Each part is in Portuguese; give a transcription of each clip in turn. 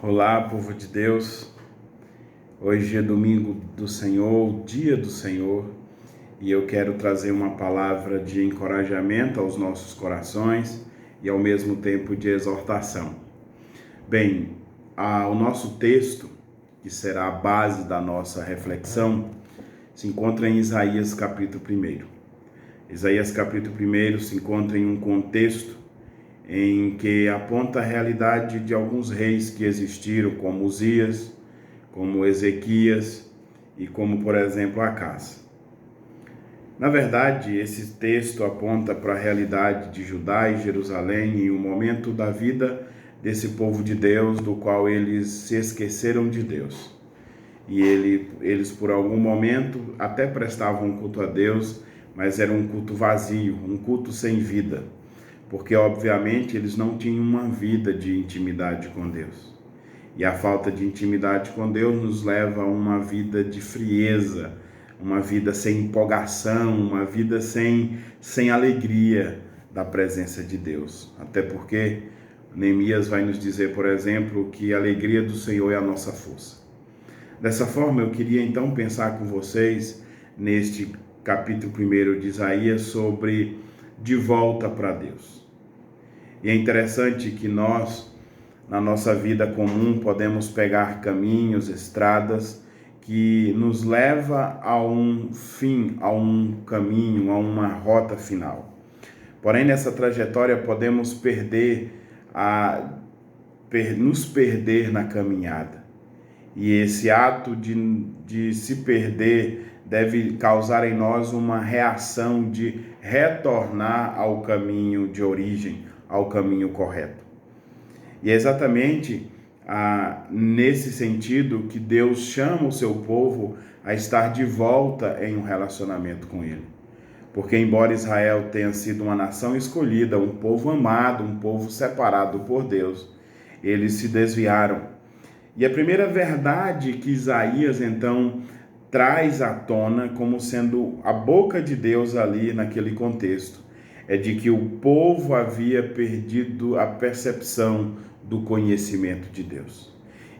Olá, povo de Deus. Hoje é domingo do Senhor, dia do Senhor, e eu quero trazer uma palavra de encorajamento aos nossos corações e ao mesmo tempo de exortação. Bem, o nosso texto, que será a base da nossa reflexão, se encontra em Isaías capítulo 1. Isaías capítulo 1 se encontra em um contexto em que aponta a realidade de alguns reis que existiram, como Uzias, como Ezequias e como, por exemplo, Acás. Na verdade, esse texto aponta para a realidade de Judá e Jerusalém em um momento da vida desse povo de Deus, do qual eles se esqueceram de Deus. E eles por algum momento até prestavam culto a Deus, mas era um culto vazio, um culto sem vida, porque obviamente eles não tinham uma vida de intimidade com Deus. E a falta de intimidade com Deus nos leva a uma vida de frieza, uma vida sem empolgação, uma vida sem alegria da presença de Deus. Até porque Neemias vai nos dizer, por exemplo, que a alegria do Senhor é a nossa força. Dessa forma, eu queria então pensar com vocês neste capítulo 1 de Isaías sobre de volta para Deus. E é interessante que nós, na nossa vida comum, podemos pegar caminhos, estradas que nos leva a um fim, a um caminho, a uma rota final. Porém, nessa trajetória podemos nos perder na caminhada. E esse ato de se perder deve causar em nós uma reação de retornar ao caminho de origem, ao caminho correto. E é exatamente nesse sentido que Deus chama o seu povo a estar de volta em um relacionamento com Ele. Porque embora Israel tenha sido uma nação escolhida, um povo amado, um povo separado por Deus, eles se desviaram. E a primeira verdade que Isaías então traz à tona como sendo a boca de Deus ali naquele contexto, é de que o povo havia perdido a percepção do conhecimento de Deus.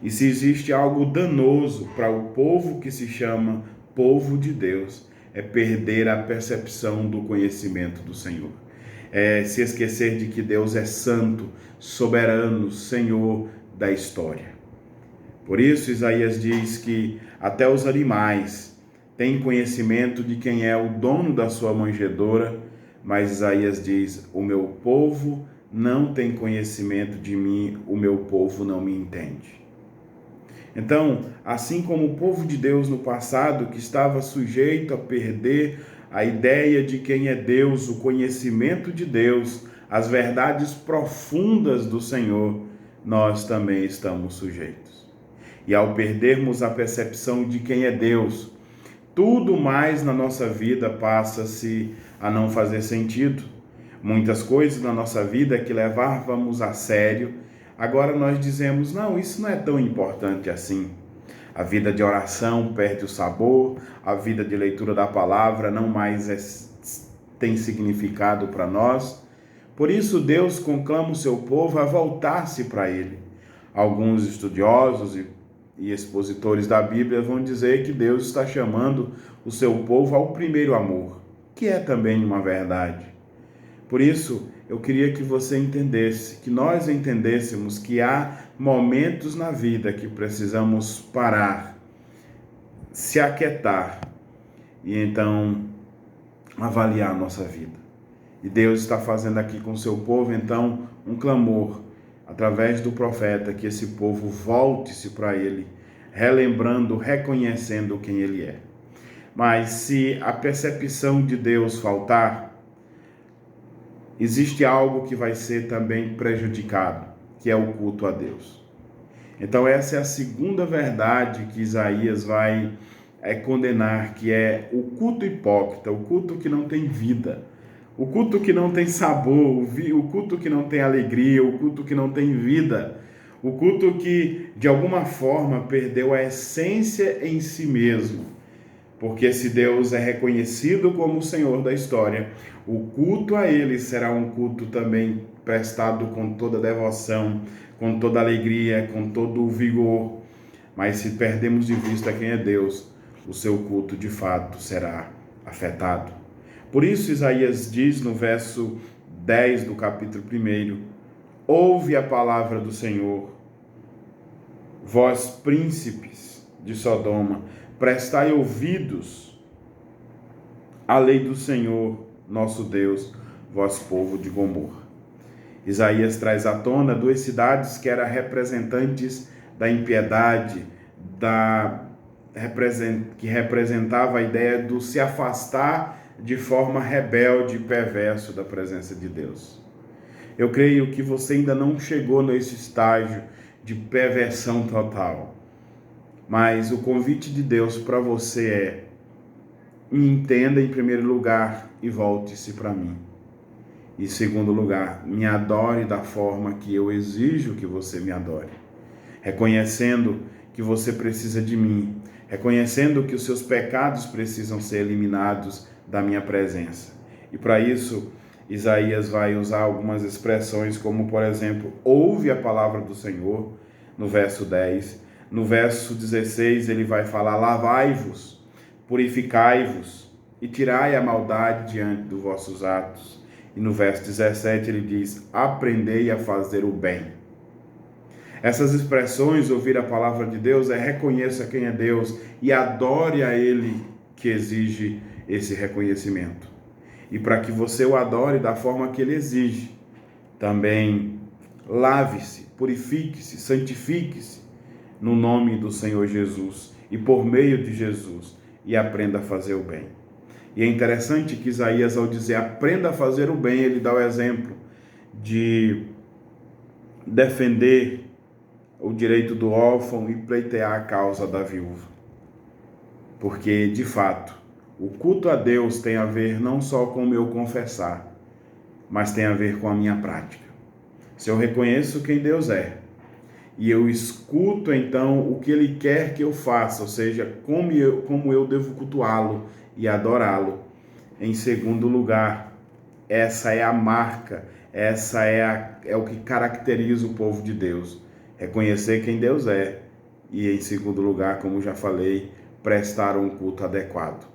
E se existe algo danoso para o povo que se chama povo de Deus, é perder a percepção do conhecimento do Senhor. É se esquecer de que Deus é santo, soberano, Senhor da história. Por isso, Isaías diz que até os animais têm conhecimento de quem é o dono da sua manjedoura, mas Isaías diz: o meu povo não tem conhecimento de mim, o meu povo não me entende. Então, assim como o povo de Deus no passado, que estava sujeito a perder a ideia de quem é Deus, o conhecimento de Deus, as verdades profundas do Senhor, nós também estamos sujeitos. E ao perdermos a percepção de quem é Deus, tudo mais na nossa vida passa-se a não fazer sentido. Muitas coisas na nossa vida que levávamos a sério, agora nós dizemos: não, isso não é tão importante assim. A vida de oração perde o sabor, a vida de leitura da palavra não mais tem significado para nós. Por isso Deus conclama o seu povo a voltar-se para Ele. Alguns estudiosos e expositores da Bíblia vão dizer que Deus está chamando o seu povo ao primeiro amor, que é também uma verdade. Por isso, eu queria que você entendesse, que nós entendêssemos que há momentos na vida que precisamos parar, se aquietar e então avaliar a nossa vida. E Deus está fazendo aqui com o seu povo, então, um clamor, através do profeta, que esse povo volte-se para Ele, relembrando, reconhecendo quem Ele é. Mas se a percepção de Deus faltar, existe algo que vai ser também prejudicado, que é o culto a Deus. Então essa é a segunda verdade que Isaías vai condenar, que é o culto hipócrita, o culto que não tem vida, o culto que não tem sabor, o culto que não tem alegria, o culto que não tem vida, o culto que de alguma forma perdeu a essência em si mesmo. Porque se Deus é reconhecido como o Senhor da história, o culto a Ele será um culto também prestado com toda devoção, com toda alegria, com todo o vigor. Mas se perdemos de vista quem é Deus, o seu culto de fato será afetado. Por isso Isaías diz no verso 10 do capítulo 1: ouve a palavra do Senhor, vós príncipes de Sodoma, prestai ouvidos à lei do Senhor, nosso Deus, vós povo de Gomorra. Isaías traz à tona duas cidades que eram representantes da impiedade, que representava a ideia do se afastar de forma rebelde e perverso da presença de Deus. Eu creio que você ainda não chegou nesse estágio de perversão total, mas o convite de Deus para você é: me entenda em primeiro lugar e volte-se para mim. Em segundo lugar, me adore da forma que eu exijo que você me adore, reconhecendo que você precisa de mim, reconhecendo que os seus pecados precisam ser eliminados da minha presença. E para isso, Isaías vai usar algumas expressões, como por exemplo, ouve a palavra do Senhor, no verso 10. No verso 16 ele vai falar: lavai-vos, purificai-vos e tirai a maldade diante dos vossos atos. E no verso 17 ele diz: aprendei a fazer o bem. Essas expressões, ouvir a palavra de Deus, reconheça quem é Deus e adore a Ele, que exige esse reconhecimento. E para que você o adore da forma que Ele exige, também lave-se, purifique-se, santifique-se no nome do Senhor Jesus e por meio de Jesus, e aprenda a fazer o bem. E é interessante que Isaías, ao dizer aprenda a fazer o bem, ele dá o exemplo de defender o direito do órfão e pleitear a causa da viúva. Porque, de fato, o culto a Deus tem a ver não só com o meu confessar, mas tem a ver com a minha prática. Se eu reconheço quem Deus é, e eu escuto então o que Ele quer que eu faça, ou seja, como eu devo cultuá-lo e adorá-lo. Em segundo lugar, essa é a marca, essa é o que caracteriza o povo de Deus. Reconhecer quem Deus é e, em segundo lugar, como já falei, prestar um culto adequado.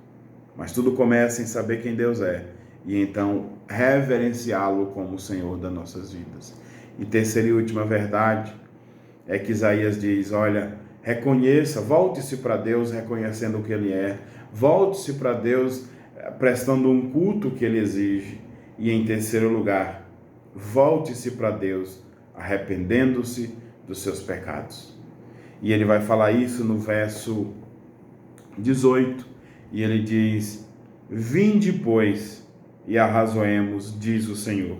Mas tudo começa em saber quem Deus é e então reverenciá-lo como o Senhor das nossas vidas. E terceira e última verdade é que Isaías diz: olha, reconheça, volte-se para Deus reconhecendo o que Ele é, volte-se para Deus prestando um culto que Ele exige. E em terceiro lugar, volte-se para Deus arrependendo-se dos seus pecados. E ele vai falar isso no verso 18, e ele diz: vinde, pois, e arrazoemos, diz o Senhor.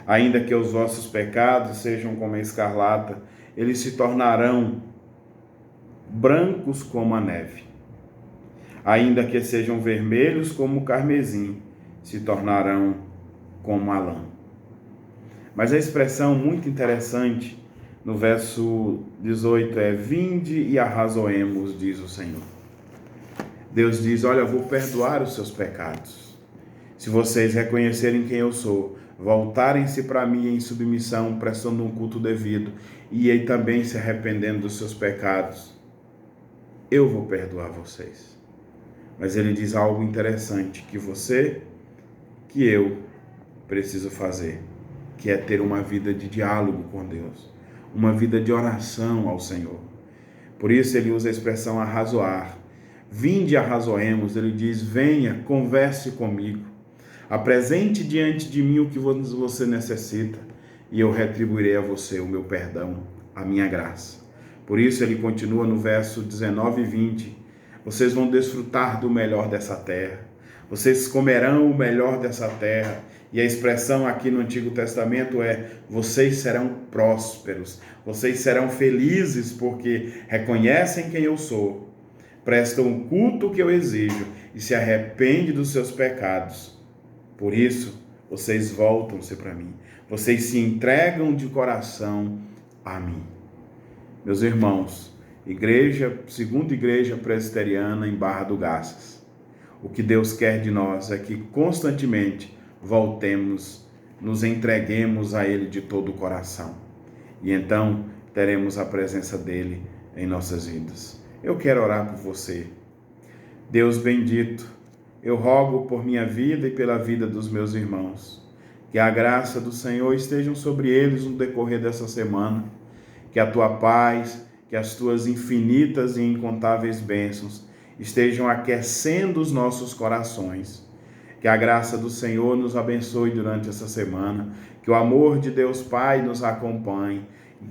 Ainda que os vossos pecados sejam como a escarlata, eles se tornarão brancos como a neve. Ainda que sejam vermelhos como o carmesim, se tornarão como a lã. Mas a expressão muito interessante no verso 18 é: vinde e arrazoemos, diz o Senhor. Deus diz: olha, eu vou perdoar os seus pecados. Se vocês reconhecerem quem eu sou, voltarem-se para mim em submissão, prestando um culto devido, e aí também se arrependendo dos seus pecados, eu vou perdoar vocês. Mas ele diz algo interessante, que eu preciso fazer, que é ter uma vida de diálogo com Deus, uma vida de oração ao Senhor. Por isso ele usa a expressão arrazoar. Vinde, arrazoemos. Ele diz: venha, converse comigo, apresente diante de mim o que você necessita, e eu retribuirei a você o meu perdão, a minha graça. Por isso ele continua no verso 19 e 20: vocês vão desfrutar do melhor dessa terra, vocês comerão o melhor dessa terra. E a expressão aqui no Antigo Testamento é: vocês serão prósperos, vocês serão felizes, porque reconhecem quem eu sou, prestam o culto que eu exijo e se arrependem dos seus pecados. Por isso, vocês voltam-se para mim, vocês se entregam de coração a mim. Meus irmãos, segunda igreja presbiteriana em Barra do Garças, o que Deus quer de nós é que constantemente voltemos, nos entreguemos a Ele de todo o coração. e então teremos a presença dele em nossas vidas. Eu quero orar por você. Deus bendito, eu rogo por minha vida e pela vida dos meus irmãos, que a graça do Senhor esteja sobre eles no decorrer dessa semana, que a tua paz, que as tuas infinitas e incontáveis bênçãos estejam aquecendo os nossos corações. Que a graça do Senhor nos abençoe durante essa semana, que o amor de Deus Pai nos acompanhe,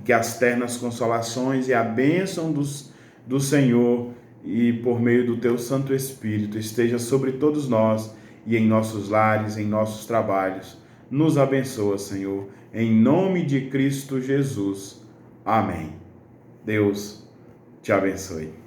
que as ternas consolações e a bênção do Senhor e por meio do teu Santo Espírito esteja sobre todos nós e em nossos lares, em nossos trabalhos. Nos abençoa, Senhor, em nome de Cristo Jesus. Amém. Deus te abençoe.